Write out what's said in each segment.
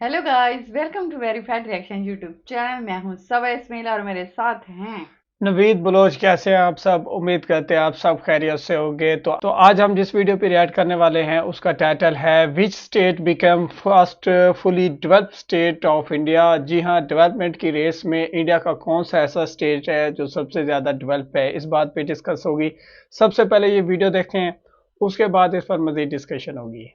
Hello guys, welcome to verified reaction YouTube channel. मैं हूं सबा इस्माइल और मेरे साथ हैं नवीद बलोच। कैसे हैं आप सब? उम्मीद करते हैं आप सब खैरियत से होंगे। तो आज हम जिस वीडियो पे रिएक्ट करने वाले हैं उसका टाइटल है which state become first fully developed state of India. जी हाँ, डेवलपमेंट की रेस में इंडिया का कौन सा ऐसा स्टेट है जो सबसे ज़्यादा डेवलप है, इस बात पे डिस्कस होगी। सबसे पहले ये वीडियो देखें, उसके बाद इस पर मज़ीद डिस्कशन होगी।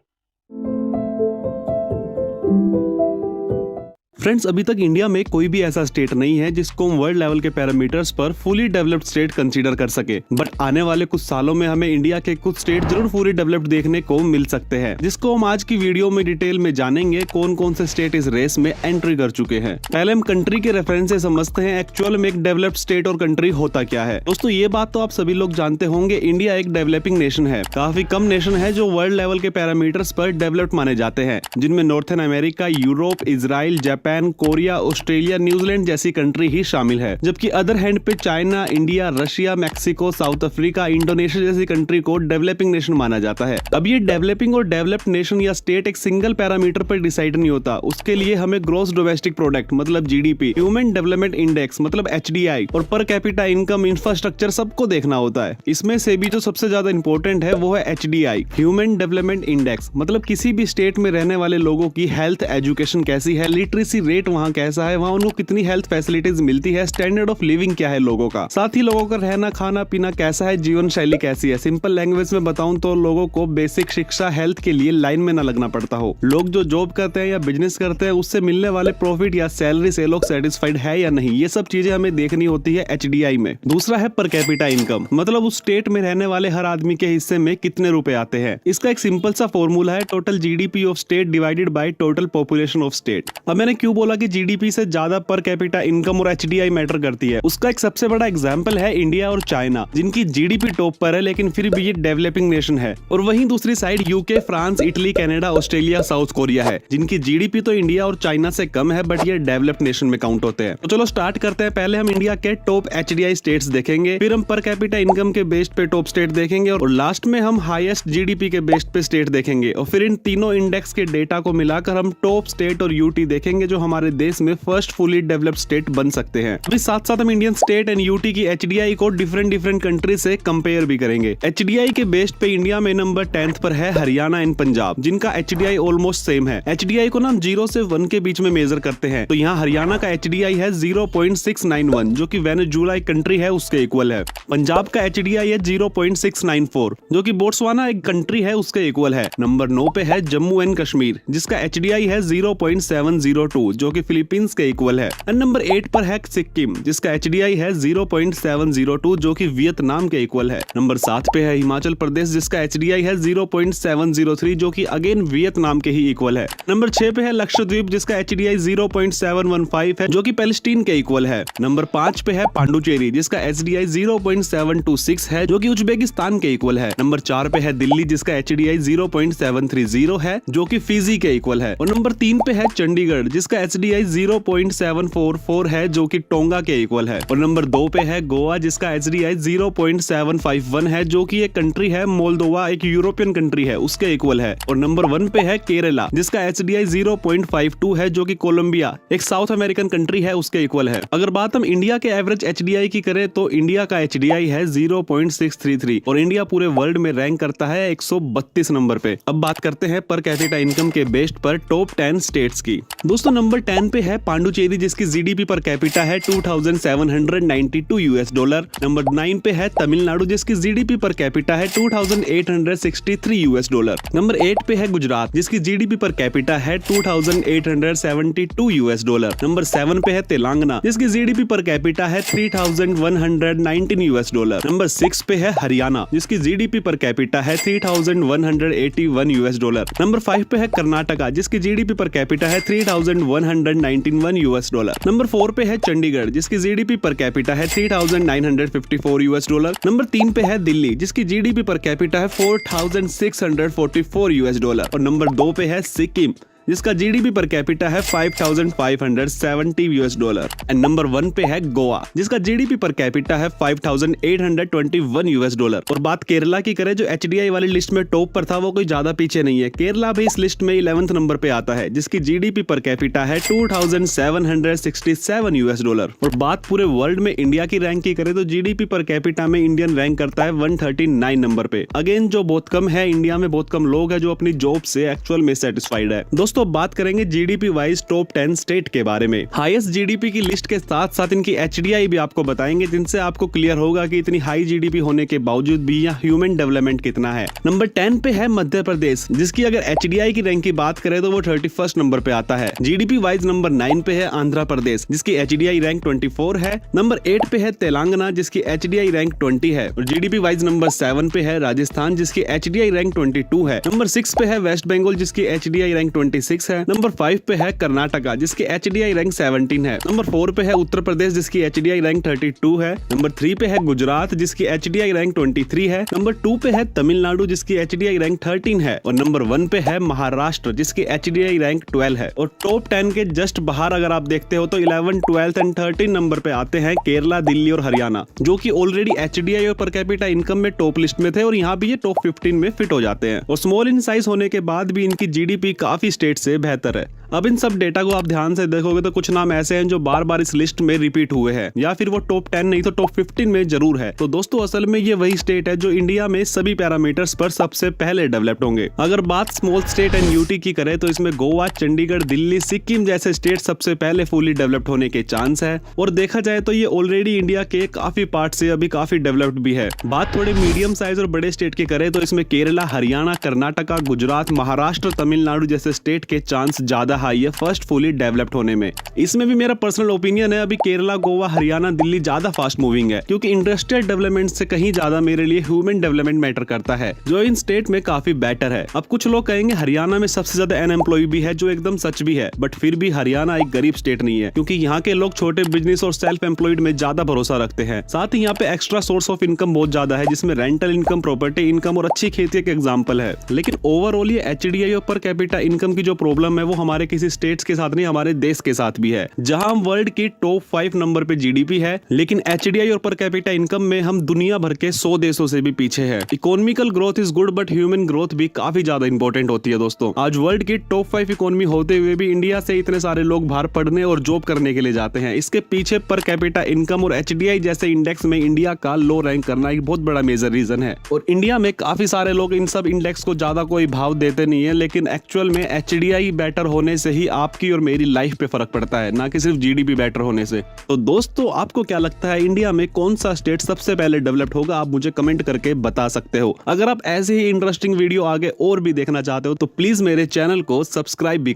फ्रेंड्स, अभी तक इंडिया में कोई भी ऐसा स्टेट नहीं है जिसको हम वर्ल्ड लेवल के पैरामीटर्स पर फुली डेवलप्ड स्टेट कंसीडर कर सके। बट आने वाले कुछ सालों में हमें इंडिया के कुछ स्टेट जरूर फुली डेवलप्ड देखने को मिल सकते हैं, जिसको हम आज की वीडियो में डिटेल में जानेंगे कौन कौन से स्टेट इस रेस में एंट्री कर चुके हैं। पहले हम कंट्री के रेफरेंस से समझते हैं एक्चुअल में एक डेवलप्ड स्टेट और कंट्री होता क्या है। दोस्तों, ये बात तो आप सभी लोग जानते होंगे, इंडिया एक डेवलपिंग नेशन है। काफी कम नेशन है जो वर्ल्ड लेवल के पैरामीटर्स पर डेवलप्ड माने जाते हैं, जिनमें northern America, Europe, Israel, Japan, Korea, Australia, New Zealand जैसी कंट्री ही शामिल है। जबकि अदर हैंड पे China, India, Russia, Mexico, south Africa, Indonesia जैसी कंट्री को डेवलपिंग नेशन माना जाता है। अब ये डेवलपिंग और डेवलप्ड नेशन या स्टेट एक सिंगल पैरामीटर पर डिसाइड नहीं होता। उसके लिए हमें ग्रॉस डोमेस्टिक प्रोडक्ट मतलब जीडीपी, ह्यूमन डेवलपमेंट इंडेक्स मतलब एचडीआई और पर कैपिटा इनकम, इंफ्रास्ट्रक्चर सबको देखना होता है। इसमें से भी जो सबसे ज्यादा इंपॉर्टेंट है वो है एचडीआई, ह्यूमन डेवलपमेंट इंडेक्स। मतलब किसी भी स्टेट में रहने वाले लोगों की हेल्थ, एजुकेशन कैसी है, लिटरेसी रेट वहाँ कैसा है, वहाँ उनको कितनी हेल्थ फैसिलिटीज मिलती है, स्टैंडर्ड ऑफ लिविंग क्या है लोगों का, साथ ही लोगों का रहना खाना पीना कैसा है, जीवन शैली कैसी है। सिंपल लैंग्वेज में बताऊं तो लोगों को बेसिक शिक्षा, हेल्थ के लिए लाइन में ना लगना पड़ता हो। लोग जो जॉब करते हैं या बिजनेस करते हैं उससे मिलने वाले प्रॉफिट या सैलरी से लोग सेटिस्फाइड है या नहीं, ये सब चीजें हमें देखनी होती है एचडीआई में। दूसरा है पर कैपिटा इनकम, मतलब उस स्टेट में रहने वाले हर आदमी के हिस्से में कितने रुपए आते हैं। इसका एक सिंपल सा फॉर्मूला है total GDP of state divided by total population of state. अब मैंने क्यों बोला कि जीडीपी से ज्यादा पर कैपिटा इनकम और एचडीआई मैटर करती है, उसका एक सबसे बड़ा एग्जांपल है इंडिया और चाइना, जिनकी जीडीपी टॉप पर है लेकिन फिर भी ये डेवलपिंग नेशन है। और वहीं दूसरी side UK, France, Italy, Canada, Australia, south Korea है, जिनकी जीडीपी तो इंडिया और चाइना से कम है बट ये डेवलप्ड नेशन में काउंट होते हैं। तो चलो स्टार्ट करते हैं। पहले हम इंडिया के टॉप एचडीआई स्टेट्स देखेंगे, फिर हम पर कैपिटा इनकम के बेस्ड पे टॉप स्टेट देखेंगे और लास्ट में हम हाईएस्ट जीडीपी के बेस्ड पे स्टेट देखेंगे। और फिर इन तीनों इंडेक्स के डेटा को मिलाकर हम टॉप स्टेट और यूटी देखेंगे जो हमारे देश में फर्स्ट फुली डेवलप्ड स्टेट बन सकते हैं। अभी साथ साथ हम इंडियन स्टेट एंड यूटी की एचडीआई को डिफरेंट कंट्री से कंपेयर भी करेंगे। एचडीआई के बेस्ड पे इंडिया में नंबर 10th पर है हरियाणा एंड पंजाब, जिनका एचडीआई ऑलमोस्ट सेम है। एचडीआई को ना हम 0 से 1 के बीच में मेजर करते हैं, तो यहाँ हरियाणा का एचडीआई है 0.691 जो कि वेनेजुएला एक कंट्री है उसके इक्वल है। पंजाब का एचडीआई है 0.694 जो कि बोट्सवाना एक कंट्री है उसके इक्वल है। नंबर 9 पे है जम्मू एंड कश्मीर, जिसका एचडीआई है 0.702 जो कि फिलीपींस के इक्वल है। एंड नंबर 8 पर है सिक्किम, जिसका एचडीआई है 0.702 जो कि वियतनाम के इक्वल है। नंबर 7 पे है हिमाचल प्रदेश, जिसका एचडीआई है 0.703 जो कि अगेन वियतनाम के ही इक्वल है। नंबर 6 पे है लक्षद्वीप, जिसका एचडीआई 0.715 है जो कि पैलेस्टीन के इक्वल है। नंबर 5 पे है पांडुचेरी, जिसका एचडीआई 0.726 है जो कि उज्बेकिस्तान के इक्वल है। नंबर 4 पे है दिल्ली, जिसका एचडीआई 0.730 है जो कि फिजी के इक्वल है। और नंबर 3 पे है चंडीगढ़, जिसका एचडीआई 0.744 है जो कि टोंगा के इक्वल है। और नंबर 2 पे है गोवा, जिसका एचडीआई 0.751 है जो कि एक कंट्री है मोल्दोवा, एक यूरोपियन कंट्री है उसके इक्वल है। और नंबर 1 पे है केरला, जिसका एचडीआई 0.52 है जो कि कोलंबिया, एक साउथ अमेरिकन कंट्री है उसके इक्वल है। अगर बात हम इंडिया के एवरेज एचडीआई की करें तो इंडिया का एचडीआई है 0.633 और इंडिया पूरे वर्ल्ड में रैंक करता है 132 नंबर पे। अब बात करते हैं पर कैपिटा इनकम के बेस्ड पर टॉप 10 स्टेट्स की। दोस्तों, नंबर 10 पे है पांडुचेरी, जिसकी जीडीपी पर कैपिटा है 2792 यूएस डॉलर। नंबर 9 पे है तमिलनाडु, जिसकी जीडीपी पर कैपिटा है 2863 यूएस डॉलर। नंबर 8 पे है गुजरात, जिसकी जीडीपी पर कैपिटा है 2872 यूएस डॉलर। नंबर 7 पे है तेलंगाना, जिसकी जीडीपी पर कैपिटा है 3119 यूएस डॉलर। नंबर 6 पे है हरियाणा, जिसकी जीडीपी पर कैपिटा है 3181 यूएस डॉलर। नंबर 5 पे है कर्नाटका, जिसकी जीडीपी पर कैपिटा है 3191 यूएस डॉलर। नंबर 4 पे है चंडीगढ़, जिसकी जीडीपी पर कैपिटा है 3954 यूएस डॉलर। नंबर 3 पे है दिल्ली, जिसकी जीडीपी पर कैपिटा है 4644 यूएस डॉलर। और नंबर 2 पे है सिक्किम, जिसका जीडीपी पर कैपिटा है $5,570 एंड नंबर 1 पे है गोवा, जिसका जीडीपी पर कैपिटा है $5,821। और बात केरला की करें, जो एचडीआई वाली लिस्ट में टॉप पर था वो कोई ज्यादा पीछे नहीं है। केरला भी इस लिस्ट में 11th नंबर पे आता है, जिसकी जीडीपी पर कैपिटा है $2,767। और बात पूरे वर्ल्ड में इंडिया की रैंक की करें तो जीडीपी पर कैपिटा में इंडियन रैंक करता है 139 नंबर पे। अगेन जो बहुत कम है, इंडिया में बहुत कम लोग हैं जो अपनी जॉब से एक्चुअल में सेटिस्फाइड है। दोस्तों बात करेंगे जीडीपी वाइज टॉप 10 स्टेट के बारे में। हाईएस्ट जीडीपी की लिस्ट के साथ साथ इनकी एचडीआई भी आपको बताएंगे, जिनसे आपको क्लियर होगा कि इतनी हाई जीडीपी होने के बावजूद भी यहाँ ह्यूमन डेवलपमेंट कितना है। नंबर 10 पे है मध्य प्रदेश, जिसकी अगर एचडीआई की रैंक की बात करें तो वो 31st नंबर पे आता है। जीडीपी वाइज नंबर 9 पे है आंध्र प्रदेश, जिसकी एचडीआई रैंक 24 है। नंबर 8 पे है तेलंगाना, जिसकी एचडीआई रैंक 20 है। और जीडीपी वाइज नंबर 7 पे है राजस्थान, जिसकी एचडीआई रैंक 22 है। नंबर 6 पे है वेस्ट बंगाल, जिसकी एचडीआई रैंक 26 है। नंबर 5 पे है कर्नाटका, जिसकी एचडीआई रैंक 17 है। नंबर 4 पे है उत्तर प्रदेश, जिसकी एचडीआई रैंक 32 है। नंबर 3 पे है गुजरात, जिसकी एचडीआई रैंक 23 है। नंबर 2 पे है तमिलनाडु, जिसकी एचडीआई रैंक 13 है। और नंबर 1 पे है महाराष्ट्र, जिसकी एचडीआई रैंक 12 है। और टॉप 10 के जस्ट बाहर अगर आप देखते हो तो 11, 12 एंड 13 नंबर पे आते हैं केरला, दिल्ली और हरियाणा, जो कि ऑलरेडी एचडीआई और पर कैपिटा इनकम में टॉप लिस्ट में थे और यहाँ भी ये टॉप 15 में फिट हो जाते हैं। और स्मॉल इन साइज होने के बाद भी इनकी जीडीपी काफी स्टेट से बेहतर है। अब इन सब डेटा को आप ध्यान से देखोगे तो कुछ नाम ऐसे हैं जो बार बार इस लिस्ट में रिपीट हुए हैं, या फिर वो टॉप 10 नहीं तो टॉप 15 में जरूर है। तो दोस्तों असल में ये वही स्टेट है जो इंडिया में सभी पैरामीटर्स पर सबसे पहले डेवलप्ड होंगे। अगर बात स्मॉल स्टेट एंड यूटी की करें तो इसमें गोवा, चंडीगढ़, दिल्ली, सिक्किम जैसे स्टेट सबसे पहले फुली डेवलप्ड होने के चांस है। और देखा जाए तो ये ऑलरेडी इंडिया के काफी पार्ट से अभी काफी डेवलप्ड भी है। बात थोड़े मीडियम साइज और बड़े स्टेट की करें तो इसमें केरला, हरियाणा, कर्नाटका, गुजरात, महाराष्ट्र, तमिलनाडु जैसे स्टेट के चांस ज्यादा हाई है फर्स्ट फुली डेवलप्ड होने में। इसमें भी मेरा पर्सनल ओपिनियन है, अभी केरला, गोवा, हरियाणा, दिल्ली ज्यादा फास्ट मूविंग है, क्योंकि इंडस्ट्रियल डेवलपमेंट से कहीं ज्यादा मेरे लिए ह्यूमन डेवलपमेंट मैटर करता है, जो इन स्टेट में काफी बेटर है। अब कुछ लोग कहेंगे हरियाणा में सबसे ज्यादा अनएम्प्लॉय भी है, जो एकदम सच भी है, बट फिर भी हरियाणा एक गरीब स्टेट नहीं है, क्योंकि यहाँ के लोग छोटे बिजनेस और सेल्फ एम्प्लॉयड में ज्यादा भरोसा रखते हैं। साथ ही यहाँ पे एक्स्ट्रा सोर्स ऑफ इनकम बहुत ज्यादा है, जिसमें रेंटल इनकम, प्रॉपर्टी इनकम और अच्छी खेती एक एग्जाम्पल है। लेकिन ओवरऑल ये एचडीआई और पर कैपिटा इनकम की जो प्रॉब्लम है वो हमारे किसी स्टेट्स के साथ नहीं, हमारे देश के साथ भी है, जहां हम वर्ल्ड की टॉप 5 नंबर पे जीडीपी है, लेकिन एचडीआई और पर कैपिटा इनकम में हम दुनिया भर के 100 देशों से भी पीछे है। Economical growth is good, but human growth भी काफी ज्यादा इंपॉर्टेंट होती है। दोस्तों आज वर्ल्ड की टॉप 5 इकोनॉमी होते हुए भी इंडिया से इतने सारे लोग बाहर पढ़ने और जॉब करने के लिए जाते हैं। इसके पीछे पर कैपिटा इनकम और एचडीआई जैसे इंडेक्स में इंडिया का लो रैंक करना एक बहुत बड़ा मेजर रीजन है। और इंडिया में काफी सारे लोग इन सब इंडेक्स को ज्यादा कोई भाव देते नहीं है, लेकिन एक्चुअल में एचडीआई बेटर होने से ही आपकी और मेरी लाइफ पे फर्क पड़ता है, ना कि सिर्फ जीडीपी बेटर होने से। तो दोस्तों आपको क्या लगता है इंडिया में कौन सा स्टेट सबसे पहले डेवलप्ड होगा, आप मुझे कमेंट करके बता सकते हो। अगर आप ऐसे ही इंटरेस्टिंग वीडियो आगे और भी देखना चाहते हो तो प्लीज मेरे चैनल को सब्सक्राइब भी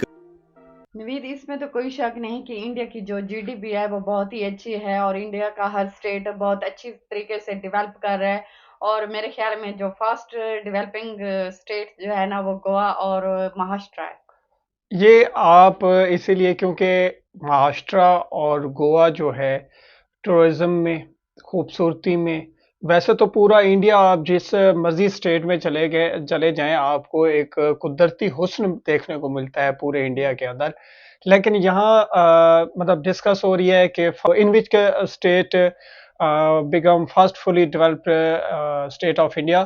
नवीद, इसमें तो कोई शक नहीं कि इंडिया की जो जीडीपी है वो बहुत ही अच्छी है और इंडिया का हर स्टेट बहुत अच्छी तरीके से डेवलप कर रहा है। और मेरे ख्याल में जो फास्ट डेवलपिंग स्टेट जो है ना वो गोवा और महाराष्ट्र है। ये आप इसीलिए क्योंकि महाराष्ट्र और गोवा जो है टूरिज्म में, खूबसूरती में, वैसे तो पूरा इंडिया आप जिस मर्जी स्टेट में चले जाएं आपको एक कुदरती हुस्न देखने को मिलता है पूरे इंडिया के अंदर। लेकिन यहाँ मतलब डिस्कस हो रही है कि in which state become first fully developed state of India.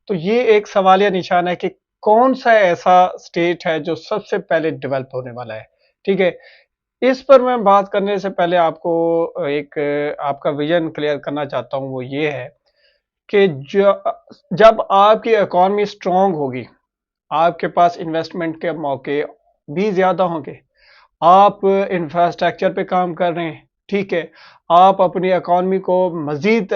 तो ये एक सवालिया निशान है कि कौन सा ऐसा स्टेट है जो सबसे पहले डेवलप होने वाला है। ठीक है, इस पर मैं बात करने से पहले आपको एक आपका विजन क्लियर करना चाहता हूँ। वो ये है कि जब आपकी इकॉनमी स्ट्रांग होगी, आपके पास इन्वेस्टमेंट के मौके भी ज़्यादा होंगे, आप इंफ्रास्ट्रक्चर पे काम कर रहे हैं, ठीक है, आप अपनी इकॉनमी को मज़ीद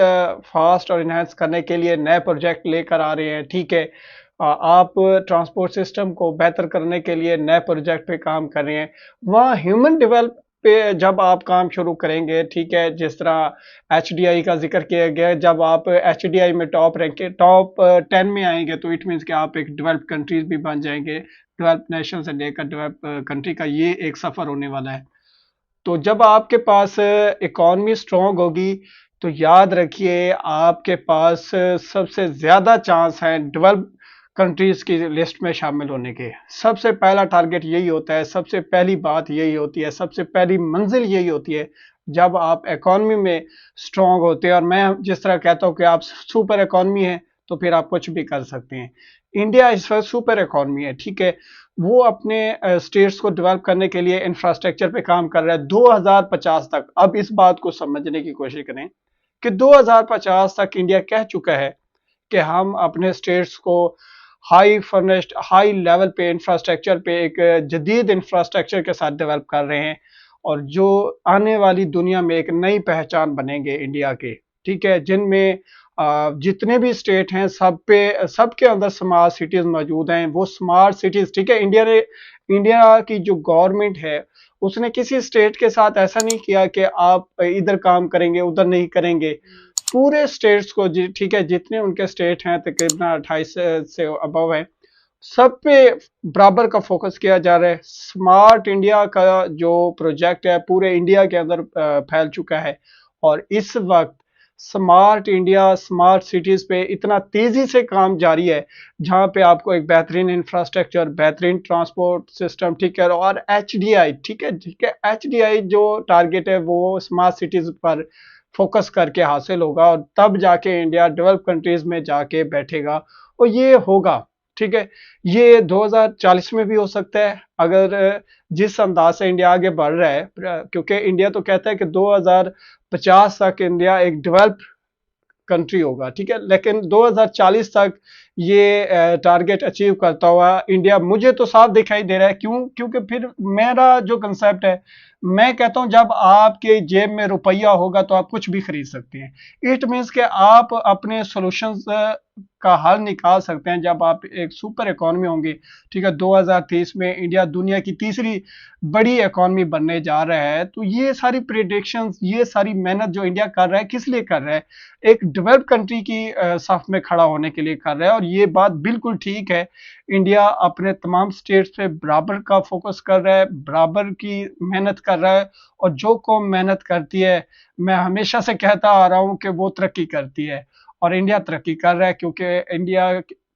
फास्ट और इन्हांस करने के लिए नए प्रोजेक्ट लेकर आ रहे हैं, ठीक है, आप ट्रांसपोर्ट सिस्टम को बेहतर करने के लिए नए प्रोजेक्ट पे काम कर रहे हैं, वहाँ ह्यूमन डेवलप पे जब आप काम शुरू करेंगे, ठीक है, जिस तरह एचडीआई का जिक्र किया गया, जब आप एचडीआई में टॉप 10 में आएंगे तो इट मीन्स कि आप एक डेवलप कंट्रीज भी बन जाएंगे। डेवलप नेशन से लेकर डेवलप कंट्री का ये एक सफ़र होने वाला है। तो जब आपके पास इकॉनमी स्ट्रांग होगी तो याद रखिए आपके पास सबसे ज़्यादा चांस है डेवलप कंट्रीज की लिस्ट में शामिल होने के। सबसे पहला टारगेट यही होता है, सबसे पहली बात यही होती है, सबसे पहली मंजिल यही होती है। जब आप इकोनॉमी में स्ट्रांग होते हैं, और मैं जिस तरह कहता हूँ कि आप सुपर इकोनॉमी है, तो फिर आप कुछ भी कर सकते हैं। इंडिया इस वक्त सुपर इकोनॉमी है, ठीक है। वो अपने स्टेट्स को डेवलप करने के लिए इंफ्रास्ट्रक्चर पे काम कर रहा है 2050 तक। अब इस बात को समझने की कोशिश करें कि 2050 तक इंडिया कह चुका है कि हम अपने स्टेट्स को हाई फर्निश्ड, हाई लेवल पे इंफ्रास्ट्रक्चर पे, एक जदीद इंफ्रास्ट्रक्चर के साथ डेवलप कर रहे हैं, और जो आने वाली दुनिया में एक नई पहचान बनेंगे इंडिया के, ठीक है। जिनमें जितने भी स्टेट हैं सबके अंदर स्मार्ट सिटीज मौजूद हैं। वो स्मार्ट सिटीज, ठीक है, इंडिया की जो गवर्नमेंट है उसने किसी स्टेट के साथ ऐसा नहीं किया कि आप इधर काम करेंगे उधर नहीं करेंगे। पूरे स्टेट्स को, ठीक है, जितने उनके स्टेट हैं तकरीबन 28 से अबव है, सब पे बराबर का फोकस किया जा रहा है। स्मार्ट इंडिया का जो प्रोजेक्ट है पूरे इंडिया के अंदर फैल चुका है, और इस वक्त स्मार्ट इंडिया, स्मार्ट सिटीज पे इतना तेजी से काम जारी है, जहां पे आपको एक बेहतरीन इंफ्रास्ट्रक्चर, बेहतरीन ट्रांसपोर्ट सिस्टम, ठीक है, और एचडीआई, ठीक है, एचडीआई जो टारगेट है वो स्मार्ट सिटीज पर फोकस करके हासिल होगा, और तब जाके इंडिया डेवलप कंट्रीज में जाके बैठेगा, और ये होगा, ठीक है। ये 2040 में भी हो सकता है, अगर जिस अंदाज से इंडिया आगे बढ़ रहा है, क्योंकि इंडिया तो कहता है कि 2050 तक इंडिया एक डेवलप कंट्री होगा, ठीक है, लेकिन 2040 तक ये टारगेट अचीव करता हुआ इंडिया मुझे तो साफ दिखाई दे रहा है। क्यों? क्योंकि फिर मेरा जो कंसेप्ट है, मैं कहता हूं जब आपके जेब में रुपया होगा तो आप कुछ भी खरीद सकते हैं। इट मीन्स कि आप अपने सॉल्यूशंस का हल निकाल सकते हैं जब आप एक सुपर इकोनॉमी होंगे, ठीक है। 2030 में इंडिया दुनिया की तीसरी बड़ी इकोनॉमी बनने जा रहा है। तो ये सारी प्रेडिक्शंस, ये सारी मेहनत जो इंडिया कर रहा है, किस लिए कर रहा है? एक डेवलप कंट्री की साफ में खड़ा होने के लिए कर रहा है, और ये बात बिल्कुल ठीक है। इंडिया अपने तमाम स्टेट्स पे बराबर का फोकस कर रहा है, बराबर की मेहनत कर रहा है, और जो कौम मेहनत करती है, मैं हमेशा से कहता आ रहा हूँ कि वो तरक्की करती है, और इंडिया तरक्की कर रहा है, क्योंकि इंडिया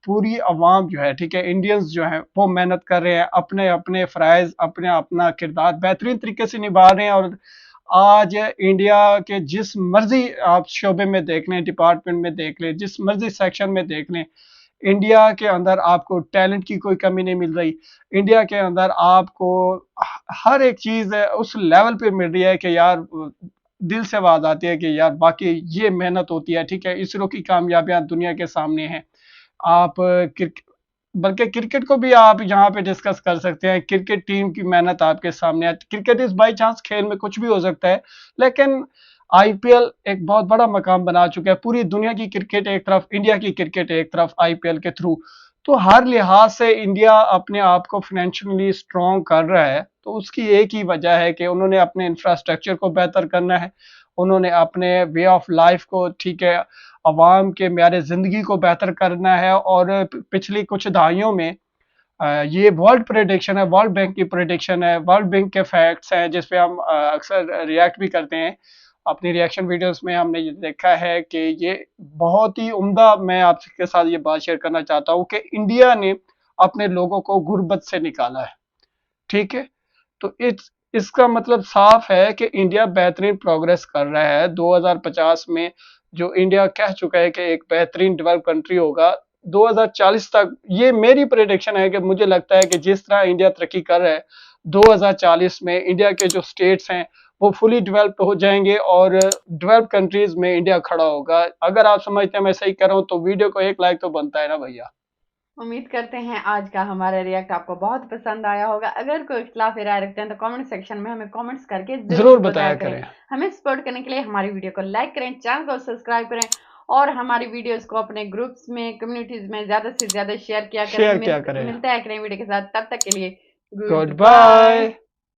पूरी अवाम जो है, ठीक है, इंडियंस जो है वो मेहनत कर रहे हैं, अपने अपने फ़राइज़, अपने अपना किरदार बेहतरीन तरीके से निभा रहे हैं। और आज इंडिया के जिस मर्जी आप शोबे में देख लें, डिपार्टमेंट में देख लें, जिस मर्जी सेक्शन में देख लें, इंडिया के अंदर आपको टैलेंट की कोई कमी नहीं मिल रही। इंडिया के अंदर आपको हर एक चीज़ उस लेवल पे मिल रही है कि यार दिल से आवाज आती है कि यार बाकी ये मेहनत होती है, ठीक है। इसरो की कामयाबियां दुनिया के सामने हैं। आप बल्कि क्रिकेट को भी आप यहाँ पे डिस्कस कर सकते हैं। क्रिकेट टीम की मेहनत आपके सामने है। क्रिकेट इस बाई चांस खेल में कुछ भी हो सकता है, लेकिन आईपीएल एक बहुत बड़ा मकाम बना चुका है। पूरी दुनिया की क्रिकेट एक तरफ, इंडिया की क्रिकेट एक तरफ, आईपीएल के थ्रू। तो हर लिहाज से इंडिया अपने आप को फाइनेंशियली स्ट्रॉन्ग कर रहा है। तो उसकी एक ही वजह है कि उन्होंने अपने इंफ्रास्ट्रक्चर को बेहतर करना है, उन्होंने अपने वे ऑफ लाइफ को, ठीक है, अवाम के म्यार ज़िंदगी को बेहतर करना है। और पिछली कुछ दहाइयों में ये वर्ल्ड प्रेडिक्शन है, वर्ल्ड बैंक की प्रेडिक्शन है, वर्ल्ड बैंक के फैक्ट्स हैं, जिस पे हम अक्सर रिएक्ट भी करते हैं अपनी रिएक्शन वीडियोस में। हमने ये देखा है कि ये बहुत ही उम्दा, मैं आपके साथ ये बात शेयर करना चाहता हूँ कि इंडिया ने अपने लोगों को गुर्बत से निकाला है, ठीक है। तो इसका मतलब साफ है कि इंडिया बेहतरीन प्रोग्रेस कर रहा है। 2050 में जो इंडिया कह चुका है कि एक बेहतरीन डेवलप कंट्री होगा, 2040 तक ये मेरी प्रेडिक्शन है कि मुझे लगता है कि जिस तरह इंडिया तरक्की कर रहा है, 2040 में इंडिया के जो स्टेट्स हैं वो फुली डेवलप्ड हो जाएंगे, और डेवलप कंट्रीज में इंडिया खड़ा होगा। अगर आप समझते हैं मैं सही कर रहा हूँ तो वीडियो को एक लाइक तो बनता है ना भैया। उम्मीद करते हैं आज का हमारा रिएक्ट आपको बहुत पसंद आया होगा। अगर कोई इख्तिलाफ राय रखते हैं तो कमेंट सेक्शन में हमें कमेंट्स करके जरूर बताया करें। हमें सपोर्ट करने के लिए हमारी वीडियो को लाइक करें, चैनल को सब्सक्राइब करें, और हमारी वीडियोस को अपने ग्रुप्स में, कम्युनिटीज में ज्यादा से ज्यादा शेयर किया करें। करें। मिलता है एक नई वीडियो के साथ, तब तक के लिए गुड बाय।